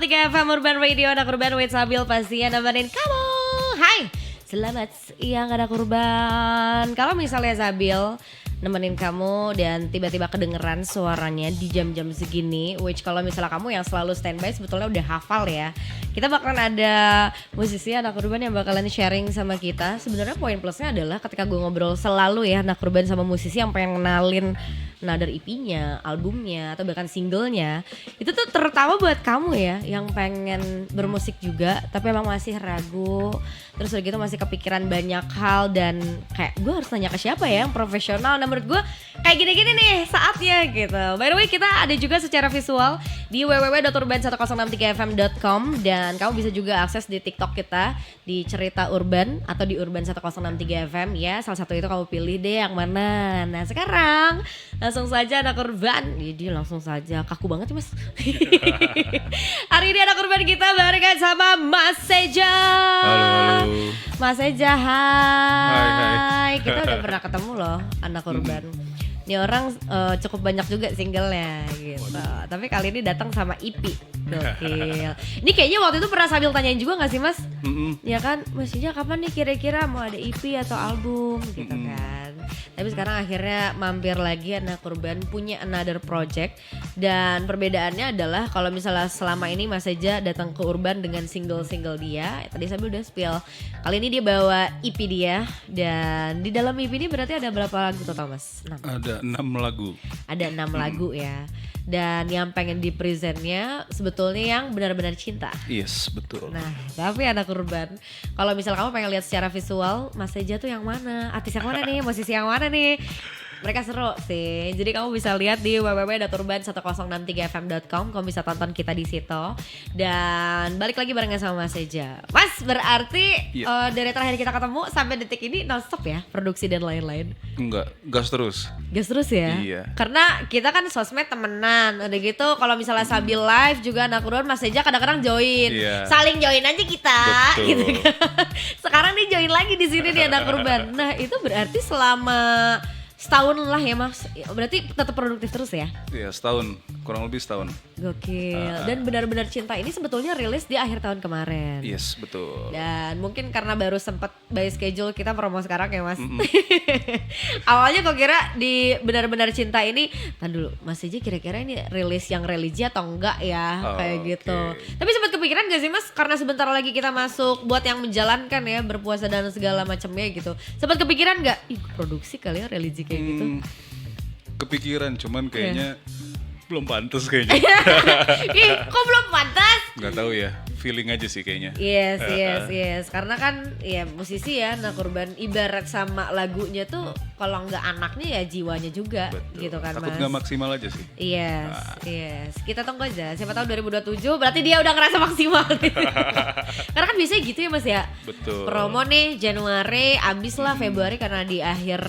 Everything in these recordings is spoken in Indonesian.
106.3 FM Urban Radio, anak Urban with Sabil pasti nemenin kamu. Hai, selamat siang anak Urban. Kalau misalnya Sabil nemenin kamu dan tiba-tiba kedengeran suaranya di jam-jam segini, which kalau misalnya kamu yang selalu standby sebetulnya udah hafal ya. Kita bakalan ada musisi anak Urban yang bakalan sharing sama kita. Sebenarnya poin plusnya adalah ketika gue ngobrol selalu ya anak Urban sama musisi yang pengen kenalin nader EP-nya, albumnya, atau bahkan singlenya, itu tuh terutama buat kamu ya yang pengen bermusik juga tapi emang masih ragu, terus udah gitu masih kepikiran banyak hal dan kayak gue harus nanya ke siapa ya yang profesional. Nah menurut gue kayak gini-gini nih saatnya gitu. By the way kita ada juga secara visual di www.urban1063fm.com dan kamu bisa juga akses di TikTok kita di Cerita Urban atau di Urban 1063 FM ya. Salah satu itu kamu pilih deh yang mana. Nah sekarang langsung saja anak Urban. Jadi langsung saja, kaku banget ya mas. Hari ini anak Urban kita barengan sama Mas Seja. Halo. Mas Seja, hai. Hai. Kita udah pernah ketemu loh anak Urban. Ini orang cukup banyak juga singlenya gitu. Tapi kali ini datang sama EP. Gokil. Ini kayaknya waktu itu pernah sambil tanyain juga gak sih mas? Ya kan, Mas Seja kapan nih kira-kira mau ada EP atau album gitu kan. Tapi sekarang akhirnya mampir lagi anak Urban punya another project. Dan perbedaannya adalah kalau misalnya selama ini Mas Seja datang ke Urban dengan single-single dia. Tadi saya udah spill. Kali ini dia bawa EP dia. Dan di dalam EP ini berarti ada berapa lagu total mas? 6. Ada 6 lagu. Ada 6 lagu ya. Dan yang pengen di presentnya sebetulnya yang benar-benar cinta. Yes, betul. Nah, tapi anak Urban, kalau misal kamu pengen lihat secara visual, Mas Seja tuh yang mana? Artis yang mana nih? Musisi yang mana nih? Mereka seru sih. Jadi kamu bisa lihat di www.urban1063fm.com. Kamu bisa tonton kita di situ. Dan balik lagi barengan sama Mas Seja. Mas, berarti dari terakhir kita ketemu sampai detik ini nonstop ya produksi dan lain-lain? Enggak, gas terus. Gas terus ya? Iya. Karena kita kan sosmed temenan. Udah gitu kalau misalnya Sabil live juga anak Urban Mas Seja kadang-kadang join. Iya. Saling join aja kita. Betul. Gitu kan. Sekarang nih join lagi di sini nih anak Urban. Nah, itu berarti selama setahun lah ya mas, berarti tetap produktif terus ya? Iya, setahun, kurang lebih setahun. Gokil. Dan benar-benar cinta ini sebetulnya rilis di akhir tahun kemarin. Yes, betul. Dan mungkin karena baru sempat by schedule kita promo sekarang ya mas. Awalnya kok kira di benar-benar cinta ini, kan dulu Mas Seja kira-kira ini rilis yang religi atau enggak ya, kayak gitu. Tapi sempat kepikiran gak sih mas, karena sebentar lagi kita masuk buat yang menjalankan ya berpuasa dan segala macamnya gitu. Sempat kepikiran gak, ih produksi kali ya religi kayak gitu? Kepikiran, cuman kayaknya belum pantas kayaknya. Ih, kok belum pantas? Gak tahu ya, feeling aja sih kayaknya. Yes. Karena kan ya musisi ya, anak Urban ibarat sama lagunya tuh kalau nggak anaknya ya jiwanya juga. Betul. Gitu kan Takut mas. gak maksimal aja sih. Yes. Kita tunggu aja. Siapa tahu 2027 berarti dia udah ngerasa maksimal. Gitu. Karena kan biasanya gitu ya mas ya. Betul. Promo nih Januari, abis lah Februari karena di akhir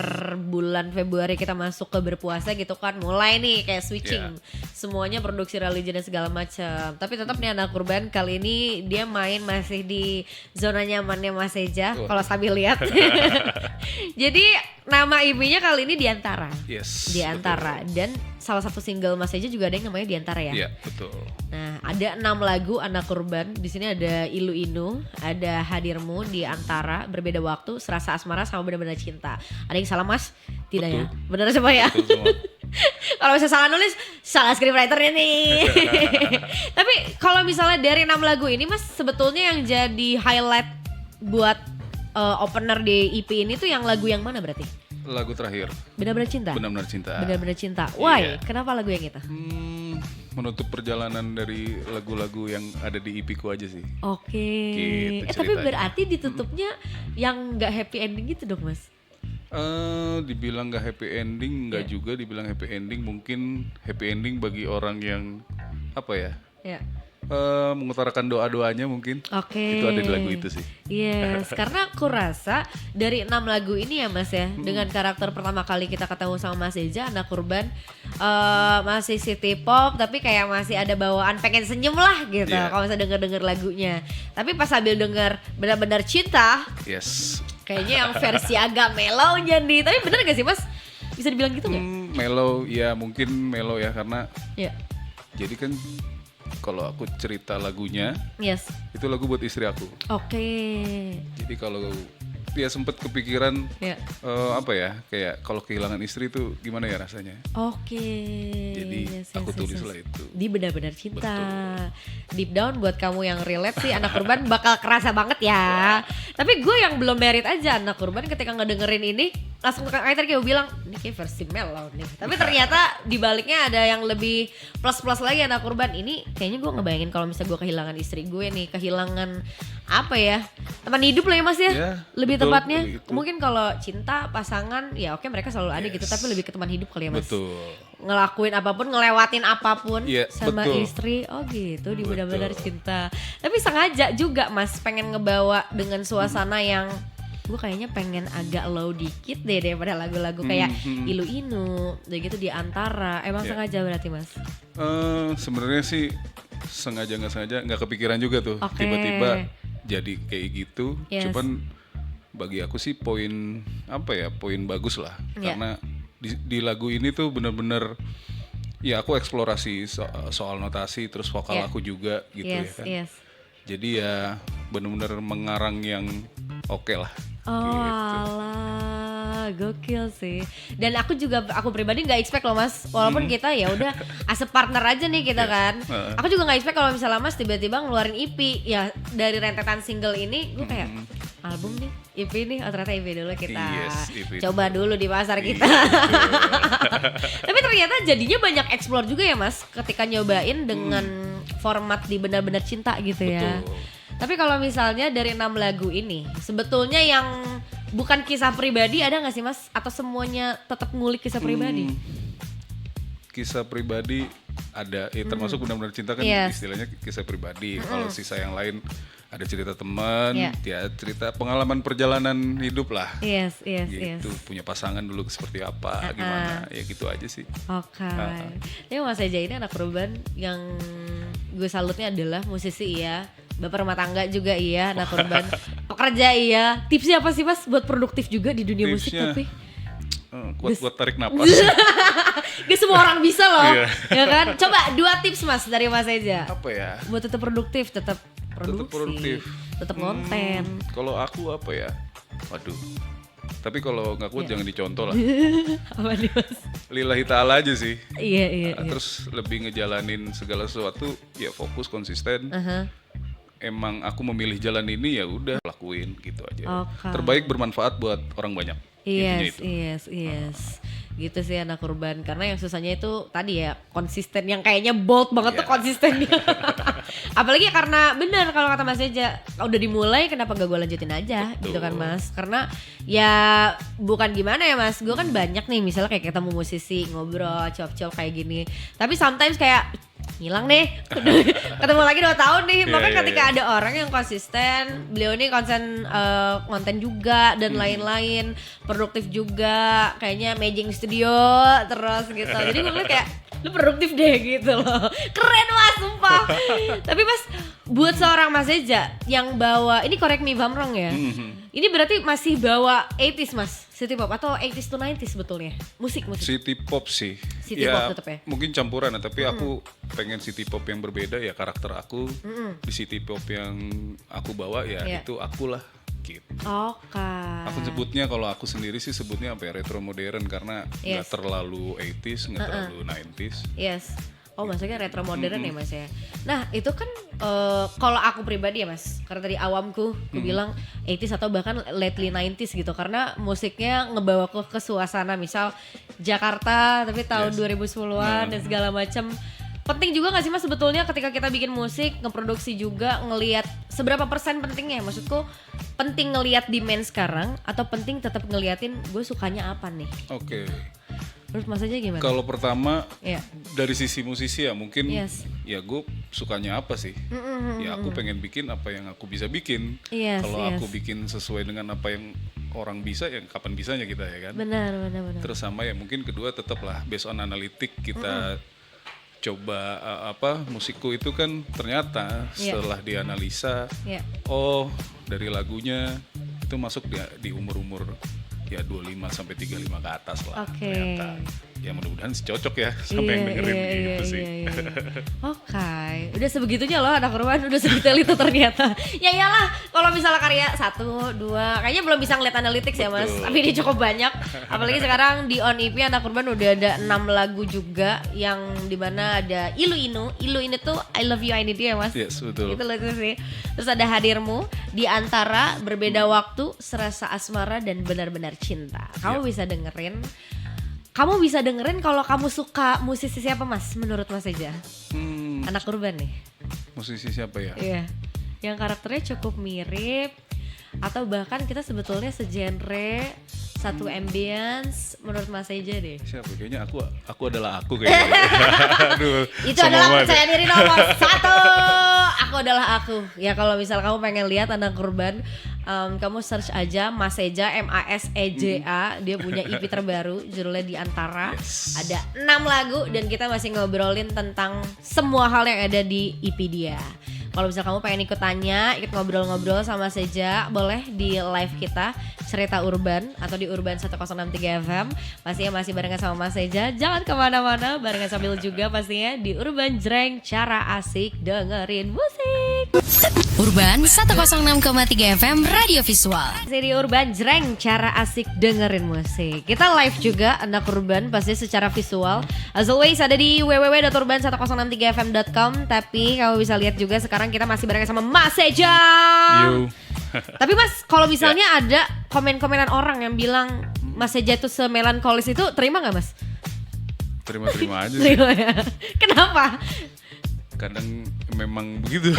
bulan Februari kita masuk ke berpuasa gitu kan. Mulai nih kayak switching. Semuanya produksi religi dan segala macam. Tapi tetap nih anak Urban kali ini dia main masih di zona nyamannya Mas Seja. Kalau Sabil lihat. Jadi nama EP-nya kali ini Diantara. Yes. Diantara. Betul. Dan salah satu single Mas Seja juga ada yang namanya Diantara ya. Iya, betul. Nah, ada 6 lagu anak Urban. Di sini ada Ilu Inu, ada Hadirmu, Diantara, Berbeda Waktu, Serasa Asmara sama Benar-benar Cinta. Ada yang salah Mas? Tidak Betul. ya? Benar semua ya? Betul semua. Kalau bisa salah nulis, salah scriptwriternya nih. Tapi kalau misalnya dari 6 lagu ini Mas, sebetulnya yang jadi highlight buat opener di EP ini tuh yang lagu yang mana berarti? Lagu terakhir. Benar-benar Cinta? Benar-benar cinta. Benar-benar Cinta. Why? Iya. Kenapa lagu yang itu? Menutup perjalanan dari lagu-lagu yang ada di EP ku aja sih. Oke. Gitu Tapi ceritanya. berarti ditutupnya yang gak happy ending gitu dong Mas? Dibilang gak happy ending, gak juga dibilang happy ending. Mungkin happy ending bagi orang yang apa ya, Ya. mengutarakan doa-doanya mungkin. Oke. Itu ada di lagu itu sih. Yes, karena aku rasa dari 6 lagu ini ya Mas ya, dengan karakter pertama kali kita ketemu sama Mas Seja, anak Urban masih city pop tapi kayak masih ada bawaan pengen senyum lah gitu. Yeah. Kalau misalnya denger lagunya. Tapi pas sambil denger Benar-benar Cinta, Yes. kayaknya yang versi agak mellow-nya nih. Tapi bener gak sih Mas? Bisa dibilang gitu gak? Mellow, ya mungkin mellow ya, karena Ya. jadi kan kalau aku cerita lagunya, Yes. itu lagu buat istri aku. Oke. Jadi kalau dia sempat kepikiran Ya. apa ya, kayak kalau kehilangan istri itu gimana ya rasanya. Oke. Jadi aku tulis lah itu. Di benar-benar cinta. Betul. Deep down buat kamu yang relate sih anak urban bakal kerasa banget ya. Tapi gue yang belum merit aja anak urban ketika ngedengerin ini langsung kayak tadi gue bilang ini kayak versi mellow nih. Tapi ternyata di baliknya ada yang lebih plus-plus lagi anak urban. Ini kayaknya gue ngebayangin kalau misalnya gue kehilangan istri gue nih, kehilangan apa ya? Teman hidup lah ya Mas ya. Ya, Lebih betul, tepatnya begitu. mungkin kalau cinta pasangan ya oke mereka selalu ada gitu, tapi lebih ke teman hidup kali ya Mas. Betul. Ngelakuin apapun, ngelewatin apapun Iya, sama betul. istri. Oh gitu, di Betul. benar-benar cinta. Tapi sengaja juga Mas pengen ngebawa dengan suasana yang gue kayaknya pengen agak low dikit deh daripada lagu-lagu kayak Ilu Inu, udah gitu di antara. Emang Iya. sengaja berarti Mas? Sebenarnya sih sengaja nggak sengaja nggak kepikiran juga tuh. Oke. Tiba-tiba jadi kayak gitu. Yes. Cuman bagi aku sih poin apa ya, poin bagus lah. Iya. Karena di lagu ini tuh bener-bener ya aku eksplorasi soal notasi, terus vokal Iya. aku juga gitu ya Yes, kan. yes. Jadi ya bener-bener mengarang yang oke lah. Oh Gitu. alah, gokil sih. Dan aku pribadi nggak expect loh Mas, walaupun kita ya udah as a partner aja nih kita kan. Aku juga nggak expect kalau misalnya Mas tiba-tiba ngeluarin EP ya dari rentetan single ini, gue kayak album nih, EP nih, oh ternyata EP dulu kita Yes, EP coba dulu di pasar Iya, kita. Tapi ternyata jadinya banyak explore juga ya Mas, ketika nyobain dengan format di benar-benar cinta gitu ya. Betul. Tapi kalau misalnya dari 6 lagu ini, sebetulnya yang bukan kisah pribadi ada nggak sih Mas? Atau semuanya tetap ngulik kisah pribadi? Kisah pribadi ada, termasuk benar-benar cinta kan Yes. istilahnya kisah pribadi. Kalau sisa yang lain ada cerita teman, Yeah. ya cerita pengalaman perjalanan hidup lah. Yes, yes, yes. Gitu, punya pasangan dulu seperti apa, gimana, ya gitu aja sih. Oke. Tapi Mas Eja ini anak urban yang gue salutnya adalah musisi iya, bapak rumah tangga juga iya, anak urban, pekerja iya. Tipsnya apa sih Mas buat produktif juga di dunia musik Tipsnya, tapi? Kuat-kuat tarik napas. Gak semua orang bisa loh, Iya. ya kan? Coba 2 tips Mas dari Mas Eja Apa ya? buat tetap produktif, tetap produksi, produktif. tetap konten. Kalau aku apa ya? Waduh. Tapi kalau nggak kuat jangan dicontoh lah. Apa nih Mas? Lillahi ta'ala aja sih. Iya, iya, iya. Terus lebih ngejalanin segala sesuatu ya fokus konsisten. Aha. Emang aku memilih jalan ini ya udah lakuin gitu aja. Oke. Terbaik bermanfaat buat orang banyak. Intinya Yes, itu. yes. Gitu sih anak urban. Karena yang susahnya itu tadi ya konsisten, yang kayaknya bold banget tuh Iya. konsistennya. Apalagi karena benar kalau kata Mas Eja, udah dimulai kenapa gak gue lanjutin aja. Betul. Gitu kan Mas. Karena ya bukan gimana ya Mas, gue kan banyak nih misalnya kayak ketemu musisi ngobrol cop-cop kayak gini. Tapi sometimes kayak hilang nih, ketemu lagi 2 tahun nih. Makanya Iya, ketika iya. ada orang yang konsisten, beliau ini konten juga dan lain-lain, produktif juga, kayaknya Maging Studio terus gitu. Jadi gue ngeliat kayak lu produktif deh gitu loh, keren Mas sumpah. Tapi Mas buat seorang Mas Eja yang bawa, ini correct me if I'm wrong ya, ini berarti masih bawa 80s Mas, city pop atau 80s to 90s sebetulnya musik. City pop sih. City pop tetep ya? Mungkin campuran, tapi aku pengen city pop yang berbeda ya, karakter aku di city pop yang aku bawa ya Iya. itu akulah gitu. Oke. Aku sebutnya, kalau aku sendiri sih sebutnya apa ya, retro modern, karena nggak Yes. terlalu 80s, nggak terlalu 90s. Yes. Oh maksudnya retro modern ya Mas ya. Nah itu kan kalau aku pribadi ya Mas, karena tadi awamku aku bilang 80s atau bahkan lately 90s gitu, karena musiknya ngebawa ke suasana misal Jakarta tapi tahun Yes. 2010-an dan segala macam. Penting juga gak sih Mas sebetulnya ketika kita bikin musik, ngeproduksi juga, ngelihat seberapa persen pentingnya? Maksudku penting ngelihat demand sekarang atau penting tetap ngeliatin gue sukanya apa nih? Oke. Terus Mas aja gimana? Kalau pertama Ya. dari sisi musisi ya mungkin Yes. ya gue sukanya apa sih? Ya aku pengen bikin apa yang aku bisa bikin. Yes, Kalau yes. aku bikin sesuai dengan apa yang orang bisa, ya kapan bisanya kita ya kan. Benar. Terus sama ya mungkin kedua tetaplah based on analitik kita coba musikku itu kan ternyata Iya. setelah dianalisa Ya. oh dari lagunya itu masuk di umur-umur ya 25 sampai 35 ke atas lah. Oke. Ternyata. Ya mudah-mudahan sih cocok ya sama yang dengerin gitu sih. Oke, udah sebegitunya loh anak Urban, udah sedetail itu ternyata. Ya iyalah, kalau misalnya karya 1, 2, kayaknya belum bisa ngeliat analytics ya mas. Betul. Tapi ini cukup banyak. Apalagi sekarang di On EP anak Urban udah ada 6 lagu juga yang dimana ada Ilu Inu tuh I Love You I Need You ya mas. Yes, betul. Itu lucu sih. Terus ada Hadirmu, Di Antara, Berbeda Waktu, Serasa Asmara dan Benar-Benar Cinta. Kamu bisa dengerin. Kamu bisa dengerin kalau kamu suka musisi siapa mas? Menurut mas aja. Anak Urban nih. Musisi siapa ya? Iya. Yang karakternya cukup mirip atau bahkan kita sebetulnya segenre, satu ambience. Menurut mas aja deh. Siapa? Kayaknya aku adalah aku kayaknya. Aduh. Itu adalah percaya diri nomor 1. Aku adalah aku. Ya kalau misal kamu pengen lihat anak Urban, kamu search aja Mas Eja, MASEJA. Dia punya EP terbaru judulnya Di Antara. Yes. Ada 6 lagu dan kita masih ngobrolin tentang semua hal yang ada di EP dia. Kalau misal kamu pengen ikut tanya, ikut ngobrol-ngobrol sama Seja, boleh di live kita Cerita Urban atau di Urban 1063 FM. Pastinya masih barengan sama Mas Seja. Jangan kemana-mana, barengan sambil juga pastinya di Urban Jreng, cara asik dengerin musik. Urban 106,3 FM Radio Visual. Masih di Urban Jreng, cara asik dengerin musik. Kita live juga anak Urban pasti secara visual. As always ada di www.urban1063fm.com. Tapi kamu bisa lihat juga sekarang kita masih barengan sama Mas Seja. Yo. Tapi mas, kalau misalnya ada komen-komenan orang yang bilang Mas Seja itu semelankolis itu, terima gak mas? Terima-terima aja sih. Terima ya. Kenapa? Kadang memang begitu.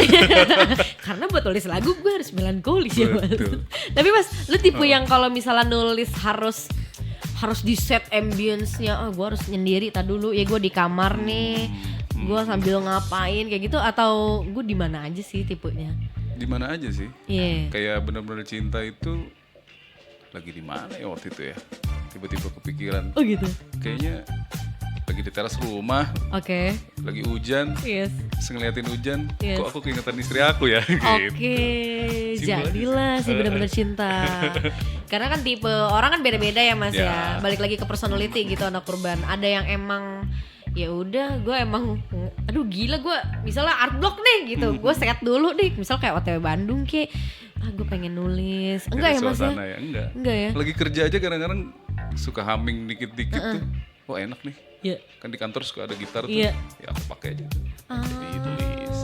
Karena buat tulis lagu gue harus melankolis ya mas. Betul. Tapi mas, lu tipe yang kalau misalnya nulis harus di set ambience-nya, gue harus nyendiri, tak dulu ya gue di kamar nih, gue sambil ngapain kayak gitu, atau gue di mana aja sih tipenya? Di mana aja sih? Iya. Kayak benar-benar cinta itu lagi di mana ya waktu itu ya? Tiba-tiba kepikiran. Oh gitu. Kayaknya lagi di teras rumah, Oke. lagi hujan, Yes. ngeliatin hujan, Yes. kok aku keingetan istri aku ya? Oke, Gitu. Simpel aja jadilah sih benar-benar cinta. Karena kan tipe orang kan beda-beda ya mas ya. Ya. Balik lagi ke personality gitu anak Urban. Ada yang emang ya udah gue emang aduh gila gue misalnya art block nih gitu. Gue set dulu nih. Misal kayak OTW Bandung kayak gue pengen nulis. Enggak ya mas ya? Suasana ya? Enggak. Enggak ya? Lagi kerja aja kadang-kadang suka humming dikit-dikit tuh. Oh enak nih. Iya. Kan di kantor suka ada gitar tuh. Iya. Ya aku pakai aja tuh. Jadi tulis.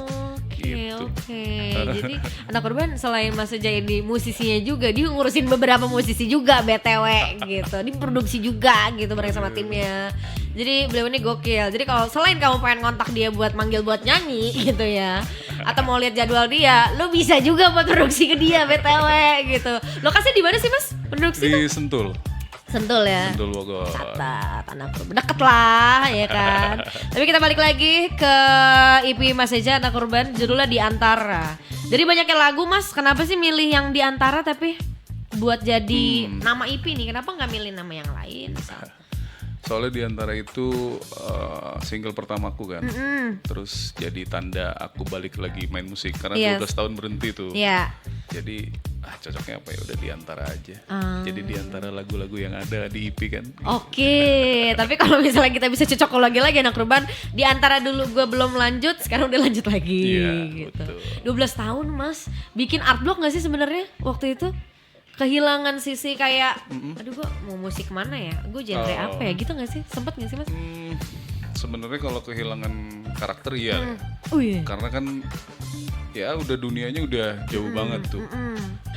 Gitu. Oke. Jadi anak Urban selain Mas Seja di musisinya juga, dia ngurusin beberapa musisi juga BTW gitu. Dia produksi juga gitu bareng sama timnya. Jadi beliau ini gokil. Jadi kalau selain kamu pengen ngontak dia buat manggil buat nyanyi gitu ya, atau mau lihat jadwal dia, lo bisa juga buat produksi ke dia BTW gitu. Lokasi di mana sih Mas? Produksi Di Sentul. Sentul ya. Sentul Bogor. Catat, anak Urban deket lah ya kan. Tapi kita balik lagi ke EP Mas Seja anak Urban, judulnya Di Antara. Jadi banyaknya lagu mas, kenapa sih milih yang Di Antara tapi buat jadi nama EP nih? Kenapa nggak milih nama yang lain? Soalnya di antara itu single pertamaku kan. Terus jadi tanda aku balik lagi main musik karena Yes. 12 tahun berhenti tuh. Iya. Jadi cocoknya apa ya udah di antara aja. Jadi di antara lagu-lagu yang ada di EP kan. Oke, tapi kalau misalnya kita bisa cocok lagi anak Urban, Di Antara dulu gue belum lanjut, sekarang udah lanjut lagi Iya, gitu. betul. 12 tahun mas, bikin art block nggak sih sebenarnya waktu itu? Kehilangan sisi kayak, aduh gue mau musik mana ya? Gue genre apa ya? Gitu nggak sih? Sempet nggak sih mas? Sebenarnya kalau kehilangan karakter iya. Ya. Oh iya. Karena kan ya udah dunianya udah jauh banget tuh.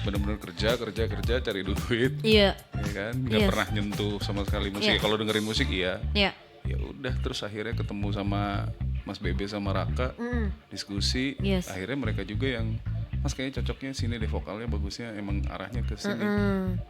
Bener-bener kerja cari duit. Iya. Ya kan, nggak Yes. pernah nyentuh sama sekali musik. Iya. Kalau dengerin musik iya. Iya. Ya udah terus akhirnya ketemu sama Mas Bebe sama Raka, diskusi. Yes. Akhirnya mereka juga yang Mas kayaknya cocoknya sini deh, vokalnya bagusnya emang arahnya ke sini.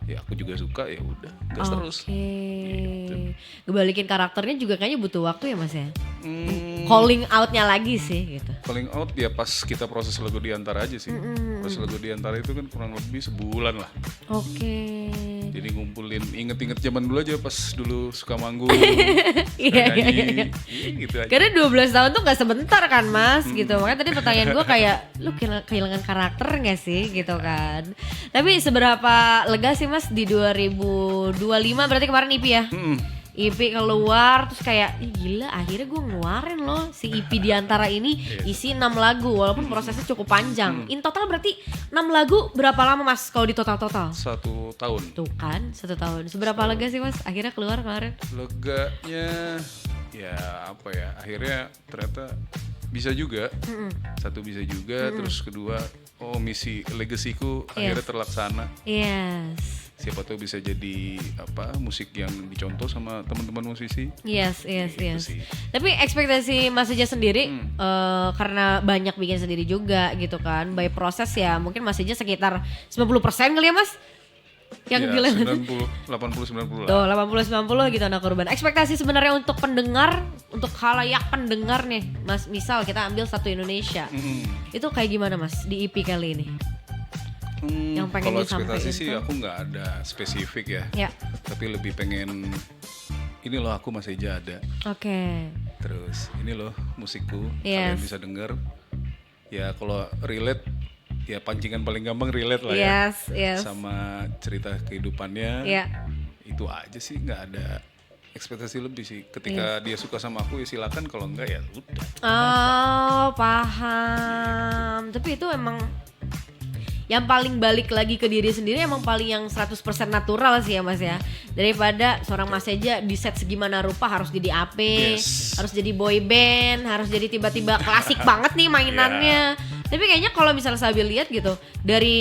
Ya aku juga suka, ya udah gas terus. Oke. Ngebalikin karakternya juga kayaknya butuh waktu ya mas ya. Hmm, Calling outnya lagi sih gitu. calling out ya pas kita proses lagu Di Antara aja sih. Proses lagu Di Antara itu kan kurang lebih sebulan lah. Oke. Jadi ngumpulin, inget-inget zaman dulu aja pas dulu suka manggung. Iya. Gitu aja. Karena 12 tahun tuh gak sebentar kan Mas gitu. Makanya tadi pertanyaan gue kayak lu kehilangan karakter gak sih gitu kan. Tapi seberapa lega sih Mas di 2025 berarti kemarin EP ya? EP keluar terus kayak ih gila akhirnya gue ngeluarin loh si EP diantara ini isi 6 lagu walaupun prosesnya cukup panjang. In total berarti 6 lagu berapa lama Mas kalau di total-total? 1 tahun. Tuh kan 1 tahun. Seberapa lega sih Mas akhirnya keluar kemarin? Leganya ya apa ya, akhirnya ternyata bisa juga. Satu bisa juga, terus kedua misi legasiku akhirnya terlaksana. Yes. Siapa tahu bisa jadi musik yang dicontoh sama teman-teman musisi. Yes. sih. Tapi ekspektasi Mas Eja sendiri karena banyak bikin sendiri juga gitu kan. By proses ya mungkin Mas Eja sekitar 90% kali ya Mas? Yang Ya, gila 80-90 lah. Tuh 80-90 gitu anak urban. Ekspektasi sebenarnya untuk pendengar, untuk khalayak pendengar nih Mas, misal kita ambil satu Indonesia. Itu kayak gimana Mas di EP kali ini? Yang pengen Kalau disampaikan ekspektasi sih tuh? aku nggak ada spesifik ya. Ya. Tapi lebih pengen ini loh aku Mas Eja ada. Oke. Terus ini loh musikku, Yes. kalian bisa denger. Ya kalau relate, ya pancingan paling gampang relate lah ya. Yes. Sama cerita kehidupannya. Iya. Itu aja sih, nggak ada ekspektasi lebih sih. Ketika dia suka sama aku ya silakan, kalau enggak ya udah. Oh paham. Tapi itu emang yang paling balik lagi ke diri sendiri emang paling yang 100% natural sih ya Mas ya. Daripada seorang Mas Eja di set segimana rupa harus jadi AP, harus jadi boy band, harus jadi tiba-tiba klasik banget nih mainannya. Tapi kayaknya kalau misalnya Sabil lihat gitu dari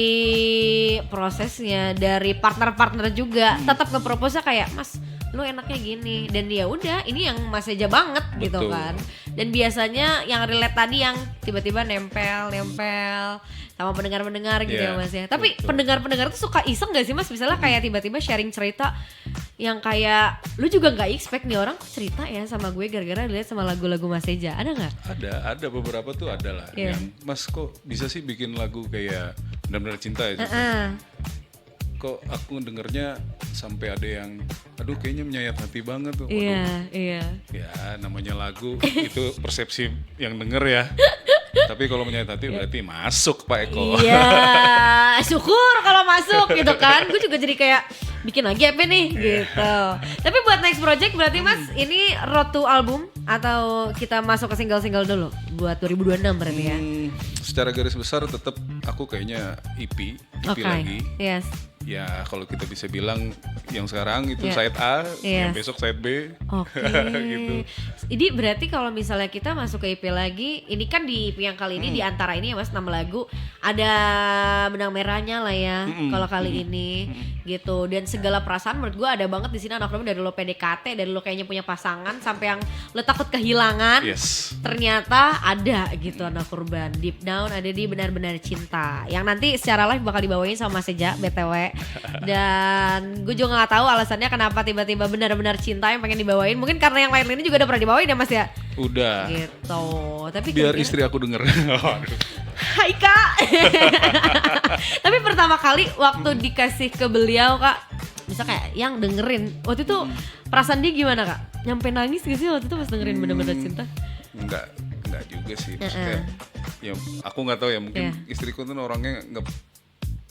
prosesnya, dari partner-partner juga tetap nge-propose-nya kayak Mas lu enaknya gini, dan ya udah ini yang Mas Eja banget gitu Betul. kan. Dan biasanya yang relate tadi yang tiba-tiba nempel sama pendengar-pendengar gitu ya Iya, Mas ya. Tapi betul. pendengar-pendengar tuh suka iseng gak sih Mas? Misalnya kayak tiba-tiba sharing cerita yang kayak lu juga gak expect nih orang kok cerita ya sama gue gara-gara dilihat sama lagu-lagu Mas Eja. Ada gak? Ada beberapa tuh ada lah. Iya. Yang Mas kok bisa sih bikin lagu kayak benar-benar cinta ya? Kok aku dengernya sampai ada yang aduh kayaknya menyayat hati banget tuh. Waduh. Iya. Ya namanya lagu itu persepsi yang denger ya. Tapi kalau menyayat hati berarti masuk Pak Eko. Iya, syukur kalau masuk gitu kan. Gue juga jadi kayak bikin lagi apa nih gitu. Tapi buat next project berarti Mas ini road to album atau kita masuk ke single-single dulu buat 2026 berarti ya? Secara garis besar tetap aku kayaknya EP Oke. lagi. Yes. Ya kalau kita bisa bilang yang sekarang itu Iya. side A, Iya. yang besok side B. Oke. Gitu. Jadi berarti kalau misalnya kita masuk ke EP lagi, ini kan di EP yang kali ini di antara ini ya Mas 6 lagu ada benang merahnya lah ya kalau kali ini gitu. Dan segala perasaan menurut gue ada banget di sini anak dari lo PDKT, dari lo kayaknya punya pasangan sampai yang lo takut kehilangan. Yes. Ternyata ada gitu anak kurban. Deep down ada di benar-benar cinta. Yang nanti secara live bakal dibawain sama Mas Eja BTW. Dan gue juga gak tahu alasannya kenapa tiba-tiba benar-benar cinta yang pengen dibawain. Mungkin karena yang lain-lainnya juga udah pernah dibawain ya Mas ya. Udah. Gitu. Tapi Biar kira-kira- istri aku denger. Waduh. Hai Kak. Tapi pertama kali waktu dikasih ke beliau Kak, bisa kayak yang dengerin. Waktu itu perasaan dia gimana Kak? Nyampe nangis gak sih waktu itu pas dengerin benar-benar cinta? Enggak juga sih. Maksudnya, ya aku nggak tahu ya, mungkin Iya. istriku tuh orangnya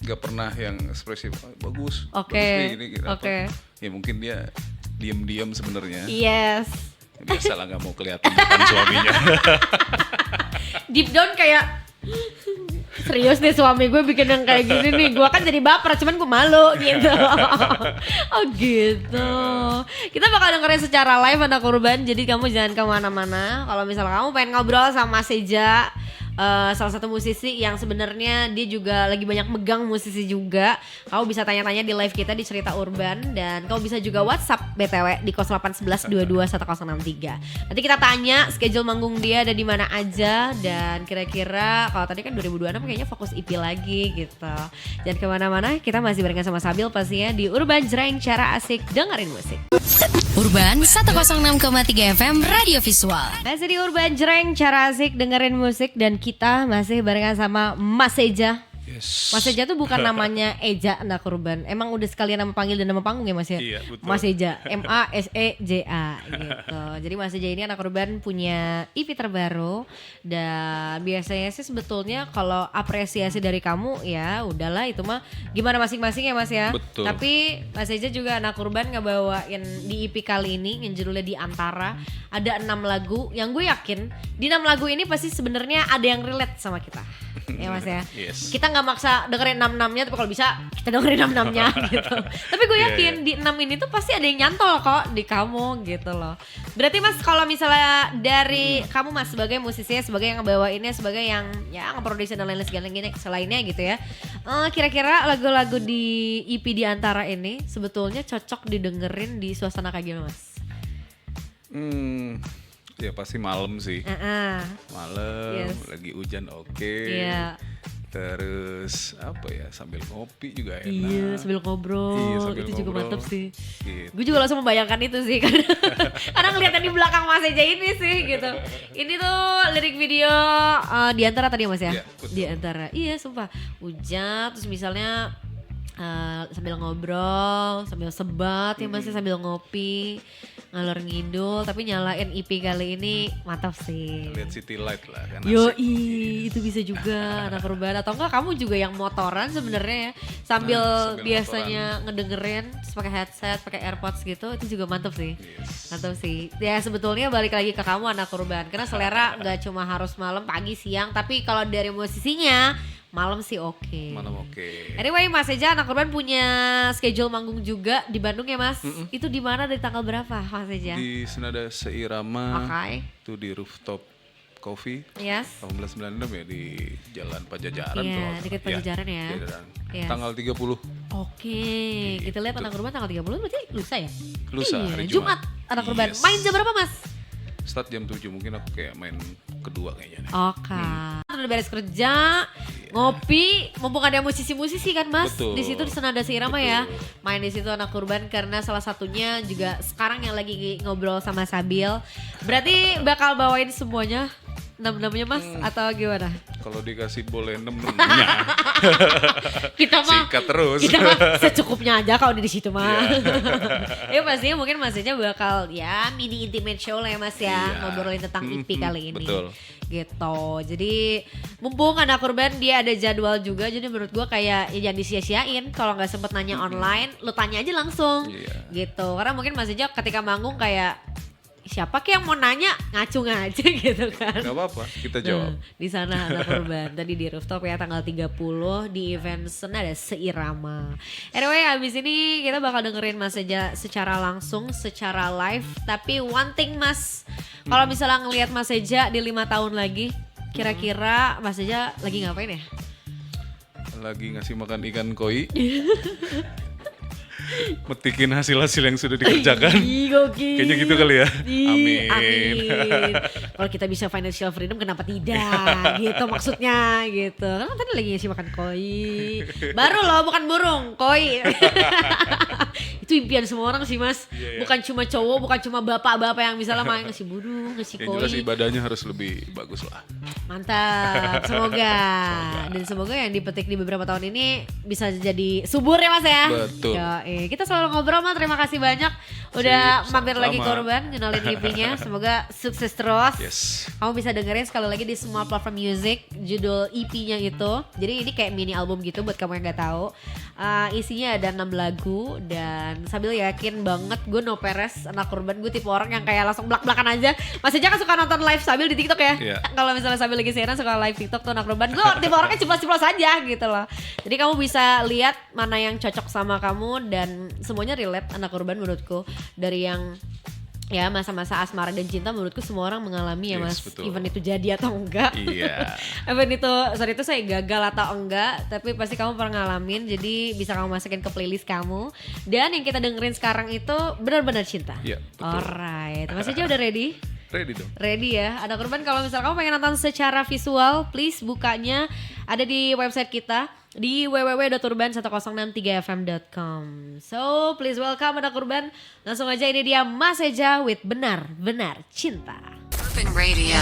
nggak pernah yang ekspresif. "Ah, bagus. Oke. Bagus nih, gini, gitu. Oke. Ya mungkin dia diam-diam sebenarnya. Yes. Biasalah nggak mau kelihatan depan suaminya. Deep down kayak serius nih suami gue bikin yang kayak gini nih. Gue kan jadi baper, cuman gue malu gitu. Oh gitu. Kita bakal dengerin secara live anak kurban. Jadi kamu jangan kemana-mana. Kalau misalnya kamu pengen ngobrol sama Mas Eja, salah satu musisi yang sebenarnya dia juga lagi banyak megang musisi juga, kamu bisa tanya-tanya di live kita di Cerita Urban. Dan kamu bisa juga WhatsApp BTW di 0811221063. Nanti kita tanya schedule manggung dia ada di mana aja. Dan kira-kira kalau tadi kan 2026 kayaknya fokus EP lagi gitu. Jangan kemana-mana, kita masih barengan sama Sabil pastinya di Urban Jreng, cara asik dengerin musik. Urban 106,3 FM Radio Visual. Masih di Urban Jreng, cara asik dengerin musik. Dan kita masih barengan sama Mas Eja. Yes. Mas Eja tuh bukan namanya Eja anak kurban. Emang udah sekalian nama panggil dan nama panggung ya Mas ya? Iya, betul. Mas Eja, MASEJA gitu. Jadi Mas Eja ini anak kurban punya EP terbaru dan biasanya sih sebetulnya kalau apresiasi dari kamu ya udahlah itu mah gimana masing-masing ya Mas ya. Betul. Tapi Mas Eja juga anak kurban ngebawain di EP kali ini yang judulnya Di Antara ada 6 lagu yang gue yakin di 6 lagu ini pasti sebenarnya ada yang relate sama kita. Ya Mas ya. Yes. Kita nggak maksa dengerin 6-6-nya tapi kalau bisa kita dengerin 6-6-nya gitu. Tapi gue yakin di 6 ini tuh pasti ada yang nyantol kok di kamu gitu loh. Berarti Mas kalau misalnya dari kamu Mas sebagai musisi sebagai yang ngebawainnya sebagai yang ya ngeproduksi dan lain-lain segala gini selainnya gitu ya. Kira-kira lagu-lagu di EP Di Antara ini sebetulnya cocok didengerin di suasana kayak gimana Mas? Ya pasti malam sih. Malam, Yes. lagi hujan oke. Iya. Terus apa ya, sambil ngopi juga enak. Iya, sambil ngobrol. Iya, sambil itu juga ngobrol. mantep sih. Gitu. Gue juga langsung membayangkan itu sih karena ngeliatnya di belakang Mas Eja ini sih gitu. Ini tuh lirik video Di Antara tadi ya Mas ya? Iya, betul. Di Antara. Iya, sumpah. Hujan terus misalnya sambil ngobrol, sambil sebat ya Mas ya, sambil ngopi, ngalor ngidul tapi nyalain EP kali ini mantap sih. Lihat city light lah kan. Yoi, itu bisa juga anak urban atau enggak kamu juga yang motoran sebenarnya ya sambil sambil biasanya ngedengerin terus pakai headset, pakai AirPods gitu itu juga mantap sih. Yes. Mantap sih. Ya sebetulnya balik lagi ke kamu anak urban karena selera nggak cuma harus malam, pagi, siang tapi kalau dari musisinya malam sih oke. Malam oke. Anyway Mas Eja anak urban punya schedule manggung juga di Bandung ya Mas. Itu di mana dari tanggal berapa Mas Eja? Di Senada Seirama. Oke. Itu di Rooftop Coffee. Yes. 1896 ya di Jalan Pajajaran. Iya, kalau nggak dekat salah. Pajajaran ya. Pajajaran. Yes. Tanggal 30. Oke, kita lihat anak urban tanggal 30 berarti lusa ya? Lusa, Iya, hari Jumat Jumat. anak urban. Yes. Main jam berapa Mas? Start jam 7, mungkin aku kayak main kedua kayaknya. Oke. Udah beres kerja, ngopi, mumpung ada musisi-musisi kan Mas. Betul. Di situ di Senada Seirama Betul. ya. Main di situ anak urban karena salah satunya juga sekarang yang lagi ngobrol sama Sabil. Berarti bakal bawain semuanya 6-6-nya Mas atau gimana? Kalau dikasih boleh 6-6-nya, Kita mah sikat terus. kita mah secukupnya aja kalau di situ mah. Iya. Ya pastinya mungkin Mas Eja bakal ya mini intimate show lah ya Mas ya, Iya. ngobrolin tentang EP kali ini. Betul. Gitu. Jadi mumpung anak urban dia ada jadwal juga, jadi menurut gua kayak ya jangan disia-siain. Kalau nggak sempet nanya online, lu tanya aja langsung. Iya. Gitu. Karena mungkin Mas Eja ketika manggung kayak siapa kayak yang mau nanya ngacung aja gitu kan. Gak apa-apa, kita jawab. Di sana anak urban tadi di rooftop ya tanggal 30 di event Senada Seirama. Anyway abis ini kita bakal dengerin Mas Eja secara langsung, secara live. Tapi one thing Mas, kalau misalnya ngelihat Mas Eja di 5 tahun lagi, kira-kira Mas Eja lagi ngapain ya? Lagi ngasih makan ikan koi. Metikin hasil-hasil yang sudah dikerjakan. Ih, gokil. Kayaknya gitu kali ya. Ih, Amin. amin. Kalau kita bisa financial freedom kenapa tidak? Gitu maksudnya gitu. Kan tadi lagi ngasih makan koi. Baru loh bukan burung, koi. Itu impian semua orang sih Mas. Iya. Bukan cuma cowok, bukan cuma bapak-bapak yang misalnya main ngasih burung, ngasih Yang jelas koi. ibadahnya harus lebih bagus lah. Mantap, semoga. Dan semoga yang dipetik di beberapa tahun ini bisa jadi subur ya Mas ya. Betul. Kita selalu ngobrol Mas, terima kasih banyak udah Sip, mampir lagi sama-sama. korban, kenalin EP-nya. Semoga sukses terus. Yes. Kamu bisa dengerin sekali lagi di semua platform music, judul EP-nya itu. Jadi ini kayak mini album gitu buat kamu yang gak tahu. Isinya ada 6 lagu dan sambil yakin banget gue no peres anak korban, gue tipe orang yang kayak langsung belak-belakan aja. Mas Eja kan suka nonton live Sabil di TikTok ya. Iya. Kalau misalnya Sabil lagi siaran suka live TikTok tuh anak korban, gue tipe orangnya ceplos-ceplos aja gitu loh. Jadi kamu bisa lihat mana yang cocok sama kamu dan semuanya relate anak korban menurutku. Dari yang ya masa-masa asmara dan cinta menurutku semua orang mengalami ya Yes, Mas. betul. Even itu jadi atau enggak. Iya. Even itu sorry itu saya gagal atau enggak, tapi pasti kamu pernah ngalamin. Jadi bisa kamu masukin ke playlist kamu. Dan yang kita dengerin sekarang itu benar-benar cinta. Iya, betul. Alright, Mas Eja udah ready? Ready dong. Ready ya. Ada korban kalau misal kamu pengen nonton secara visual, please bukanya ada di website kita di www.urban1063fm.com. So please welcome ada korban. Langsung aja ini dia Mas Eja with Benar-Benar Cinta. Urban Radio.